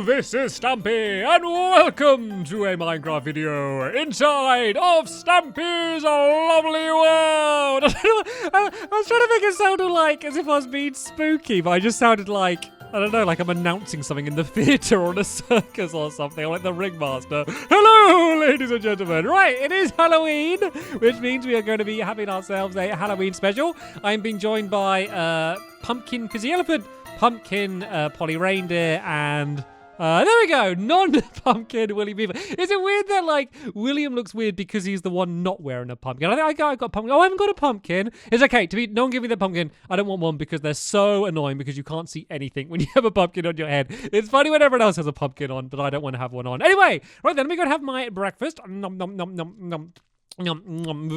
this is Stampy, and welcome to a Minecraft video inside of Stampy's lovely world. I was trying to make it sound like as if I was being spooky, but I just sounded like, I don't know, like I'm announcing something in the theatre or in a circus or something, like the ringmaster. Hello, ladies and gentlemen. Right, it is Halloween, which means we are going to be having ourselves a Halloween special. I'm being joined by Pumpkin Fizzy Elephant, Pumpkin Polly Reindeer, and there we go, non-pumpkin Willy Beaver. Is it weird that, like, William looks weird because he's the one not wearing a pumpkin? I think I got a pumpkin. Oh, I haven't got a pumpkin. It's okay. No one give me the pumpkin. I don't want one because they're so annoying because you can't see anything when you have a pumpkin on your head. It's funny when everyone else has a pumpkin on, but I don't want to have one on. Anyway, right then, let me go and have my breakfast. Nom, nom, nom, nom, nom.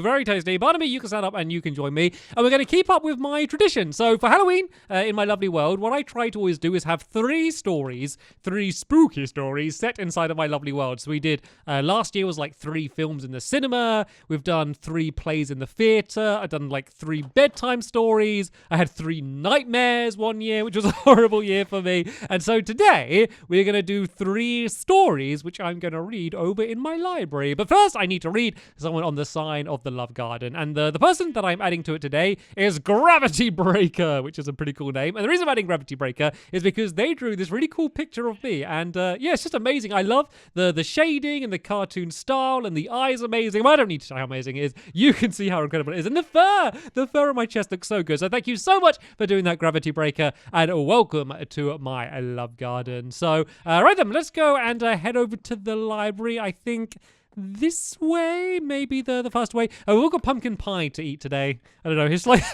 Very tasty. Barnaby, you can stand up and you can join me. And we're going to keep up with my tradition. So for Halloween, in my lovely world, what I try to always do is have three spooky stories set inside of my lovely world. So we did, last year was like 3 films in the cinema. We've done 3 plays in the theatre. I've done like 3 bedtime stories. I had 3 nightmares one year, which was a horrible year for me. And so today, we're going to do 3 stories, which I'm going to read over in my library. But first, I need to read someone on the sign of the Love Garden, and the person that I'm adding to it today is Gravity Breaker, which is a pretty cool name. And the reason I'm adding Gravity Breaker is because they drew this really cool picture of me, and yeah, it's just amazing. I love the shading and the cartoon style, and the eyes amazing. Well, I don't need to show how amazing it is. You can see how incredible it is, and the fur on my chest looks so good. So thank you so much for doing that, Gravity Breaker, and welcome to my Love Garden. So right then, let's go and head over to the library. I think this way, maybe the fast way. Oh, we've got pumpkin pie to eat today. I don't know. It's like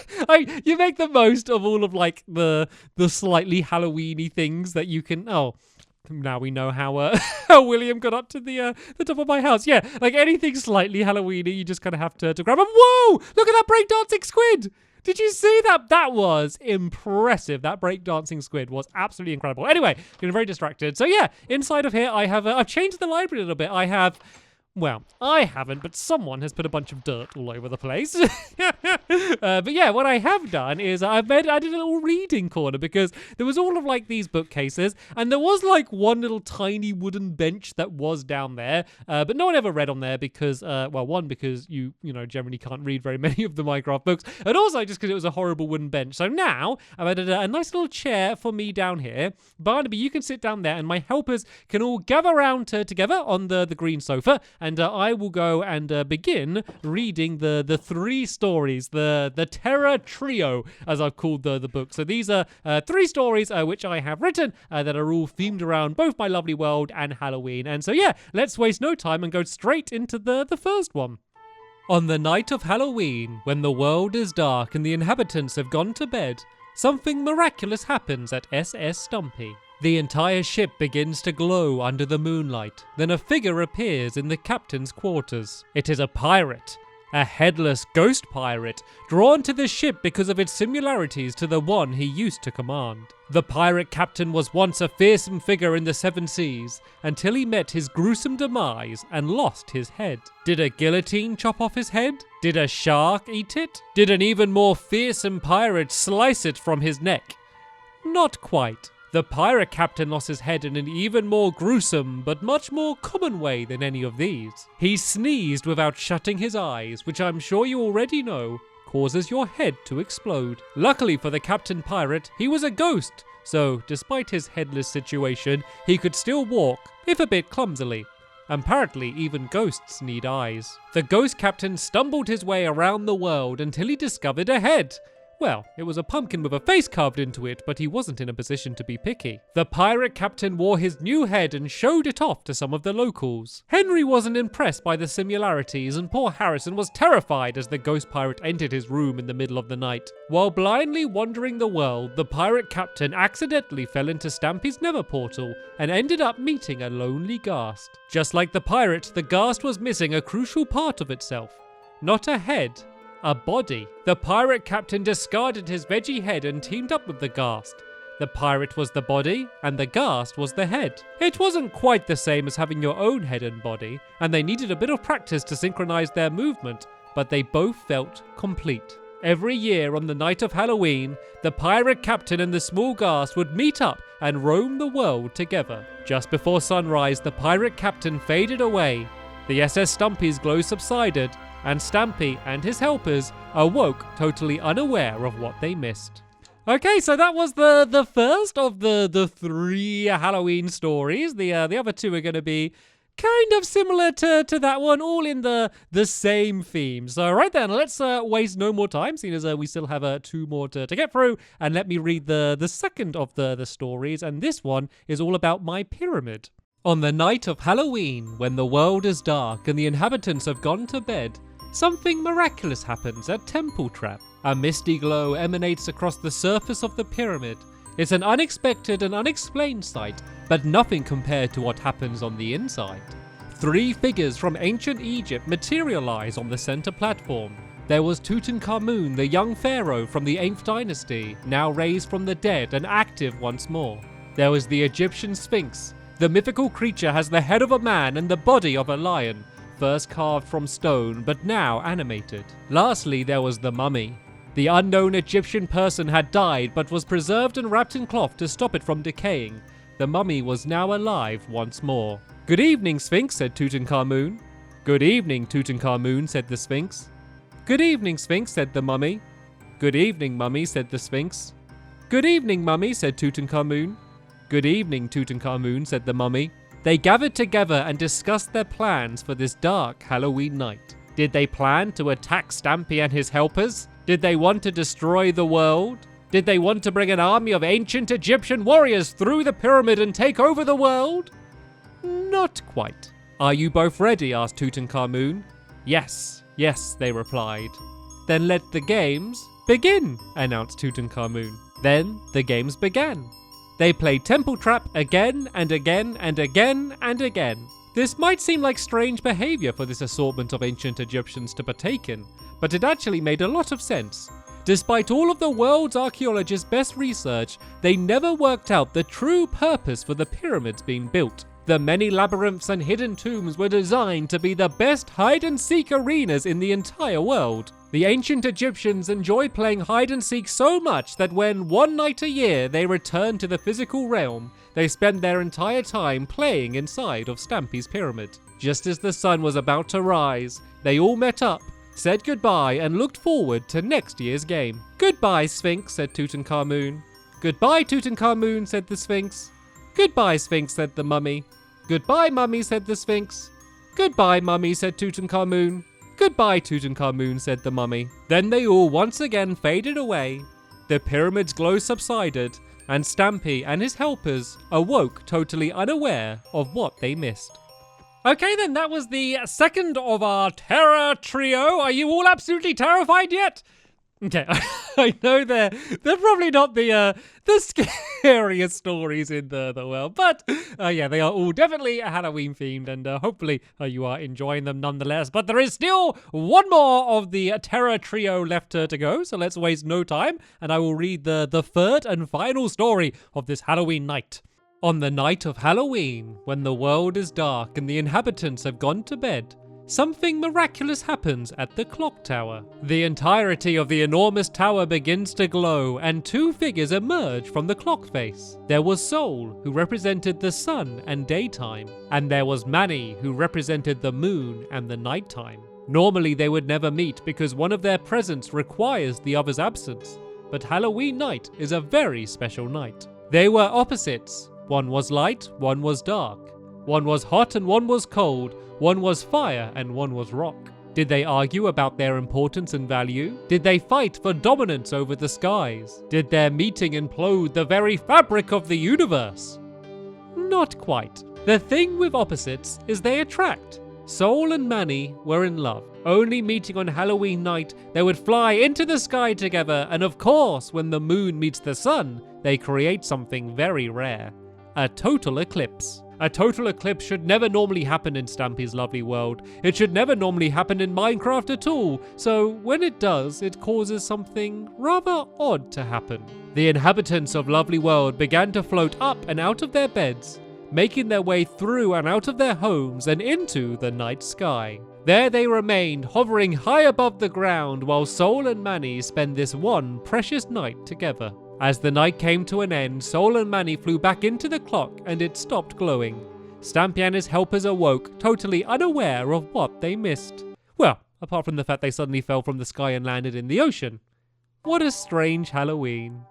you make the most of all of like the slightly Halloweeny things that you can. Oh, now we know how how William got up to the top of my house. Yeah, like anything slightly Halloweeny, you just kind of have to grab them. Whoa! Look at that breakdancing squid. Did you see that? That was impressive. That breakdancing squid was absolutely incredible. Anyway, getting very distracted. So yeah, inside of here, I have I've changed the library a little bit. I have. Well, I haven't, but someone has put a bunch of dirt all over the place. But yeah, what I have done is I did a little reading corner because there was all of like these bookcases, and there was like one little tiny wooden bench that was down there, but no one ever read on there because, well, one, because you know, generally can't read very many of the Minecraft books, and also just because it was a horrible wooden bench. So now I've added a nice little chair for me down here. Barnaby, you can sit down there, and my helpers can all gather around together on the green sofa. And I will go and begin reading the 3 stories, the Terror Trio, as I've called the book. So these are 3 stories which I have written that are all themed around both my lovely world and Halloween. And so yeah, let's waste no time and go straight into the first one. On the night of Halloween, when the world is dark and the inhabitants have gone to bed, something miraculous happens at SS Stumpy. The entire ship begins to glow under the moonlight. Then a figure appears in the captain's quarters. It is a pirate. A headless ghost pirate, drawn to the ship because of its similarities to the one he used to command. The pirate captain was once a fearsome figure in the 7 seas, until he met his gruesome demise and lost his head. Did a guillotine chop off his head? Did a shark eat it? Did an even more fearsome pirate slice it from his neck? Not quite. The pirate captain lost his head in an even more gruesome but much more common way than any of these. He sneezed without shutting his eyes, which I'm sure you already know causes your head to explode. Luckily for the captain pirate, he was a ghost, so despite his headless situation, he could still walk, if a bit clumsily. Apparently, even ghosts need eyes. The ghost captain stumbled his way around the world until he discovered a head. Well, it was a pumpkin with a face carved into it, but he wasn't in a position to be picky. The pirate captain wore his new head and showed it off to some of the locals. Henry wasn't impressed by the similarities, and poor Harrison was terrified as the ghost pirate entered his room in the middle of the night. While blindly wandering the world, the pirate captain accidentally fell into Stampy's nether portal and ended up meeting a lonely ghast. Just like the pirate, the ghast was missing a crucial part of itself. Not a head, a body. The pirate captain discarded his veggie head and teamed up with the ghast. The pirate was the body, and the ghast was the head. It wasn't quite the same as having your own head and body, and they needed a bit of practice to synchronize their movement, but they both felt complete. Every year on the night of Halloween, the pirate captain and the small ghast would meet up and roam the world together. Just before sunrise, the pirate captain faded away. The SS Stumpy's glow subsided, and Stampy and his helpers awoke totally unaware of what they missed. Okay, so that was the first of the 3 Halloween stories. The other 2 are going to be kind of similar to that one, all in the same theme. So right then, let's waste no more time, seeing as we still have 2 more to get through, and let me read the second of the stories, and this one is all about my pyramid. On the night of Halloween, when the world is dark and the inhabitants have gone to bed, something miraculous happens at Temple Trap. A misty glow emanates across the surface of the pyramid. It's an unexpected and unexplained sight, but nothing compared to what happens on the inside. 3 figures from ancient Egypt materialize on the center platform. There was Tutankhamun, the young pharaoh from the 8th dynasty, now raised from the dead and active once more. There was the Egyptian Sphinx. The mythical creature has the head of a man and the body of a lion, first carved from stone but now animated. Lastly, there was the mummy. The unknown Egyptian person had died but was preserved and wrapped in cloth to stop it from decaying. The mummy was now alive once more. "Good evening, Sphinx," said Tutankhamun. "Good evening, Tutankhamun," said the Sphinx. "Good evening, Sphinx," said the mummy. "Good evening, mummy," said the Sphinx. "Good evening, mummy," said Tutankhamun. "Good evening, Tutankhamun," said the mummy. They gathered together and discussed their plans for this dark Halloween night. Did they plan to attack Stampy and his helpers? Did they want to destroy the world? Did they want to bring an army of ancient Egyptian warriors through the pyramid and take over the world? Not quite. "Are you both ready?" asked Tutankhamun. "Yes, yes," they replied. "Then let the games begin," announced Tutankhamun. Then the games began. They played Temple Trap again and again and again and again. This might seem like strange behavior for this assortment of ancient Egyptians to partake in, but it actually made a lot of sense. Despite all of the world's archaeologists' best research, they never worked out the true purpose for the pyramids being built. The many labyrinths and hidden tombs were designed to be the best hide-and-seek arenas in the entire world. The ancient Egyptians enjoyed playing hide-and-seek so much that when one night a year they returned to the physical realm, they spent their entire time playing inside of Stampy's pyramid. Just as the sun was about to rise, they all met up, said goodbye, and looked forward to next year's game. "Goodbye, Sphinx," said Tutankhamun. "Goodbye, Tutankhamun," said the Sphinx. "Goodbye, Sphinx," said the mummy. "Goodbye, mummy," said the Sphinx. "Goodbye, mummy," said Tutankhamun. "Goodbye, Tutankhamun," said the mummy. Then they all once again faded away. The pyramid's glow subsided, and Stampy and his helpers awoke totally unaware of what they missed. Okay then, that was the second of our terror trio. Are you all absolutely terrified yet? Okay, I know they're probably not the scariest stories in the world, but yeah, they are all definitely Halloween themed, and hopefully you are enjoying them nonetheless. But there is still one more of the terror trio left to go, so let's waste no time, and I will read the third and final story of this Halloween night. On the night of Halloween, when the world is dark and the inhabitants have gone to bed, something miraculous happens at the clock tower. The entirety of the enormous tower begins to glow, and 2 figures emerge from the clock face. There was Sol, who represented the sun and daytime, and there was Manny, who represented the moon and the nighttime. Normally they would never meet because one of their presence requires the other's absence, but Halloween night is a very special night. They were opposites. One was light, one was dark. One was hot and one was cold. One was fire and one was rock. Did they argue about their importance and value? Did they fight for dominance over the skies? Did their meeting implode the very fabric of the universe? Not quite. The thing with opposites is they attract. Sol and Manny were in love. Only meeting on Halloween night, they would fly into the sky together, and of course, when the moon meets the sun, they create something very rare. A total eclipse. A total eclipse should never normally happen in Stampy's lovely world. It should never normally happen in Minecraft at all, so when it does, it causes something rather odd to happen. The inhabitants of Lovely World began to float up and out of their beds, making their way through and out of their homes and into the night sky. There they remained, hovering high above the ground, while Soul and Manny spend this one precious night together. As the night came to an end, Soul and Manny flew back into the clock and it stopped glowing. Stampy and his helpers awoke, totally unaware of what they missed. Well, apart from the fact they suddenly fell from the sky and landed in the ocean. What a strange Halloween.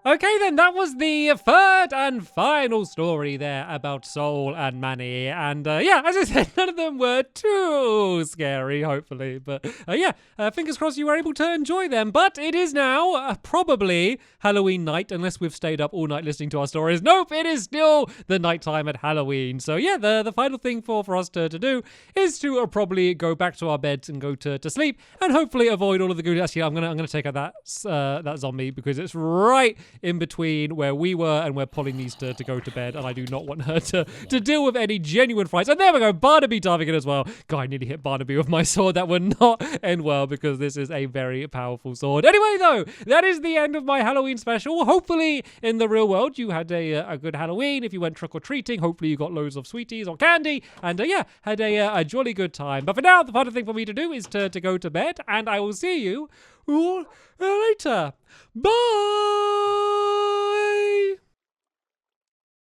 Okay then, that was the third and final story there about Soul and Manny. And yeah, as I said, none of them were too scary, hopefully. But yeah, fingers crossed you were able to enjoy them. But it is now probably Halloween night, unless we've stayed up all night listening to our stories. Nope, it is still the nighttime at Halloween. So yeah, the final thing for us to do is to probably go back to our beds and go to sleep. And hopefully avoid all of the goodies. Actually, I'm gonna take out that zombie because it's right in between where we were and where Polly needs to go to bed, and I do not want her to deal with any genuine frights. And there we go, Barnaby diving in as well. God, I nearly hit Barnaby with my sword. That would not end well because this is a very powerful sword. Anyway, though, that is the end of my Halloween special. Hopefully, in the real world, you had a good Halloween. If you went trick-or-treating, hopefully you got loads of sweeties or candy, and yeah, had a jolly good time. But for now, the final thing for me to do is to go to bed, and I will see you all later. Bye!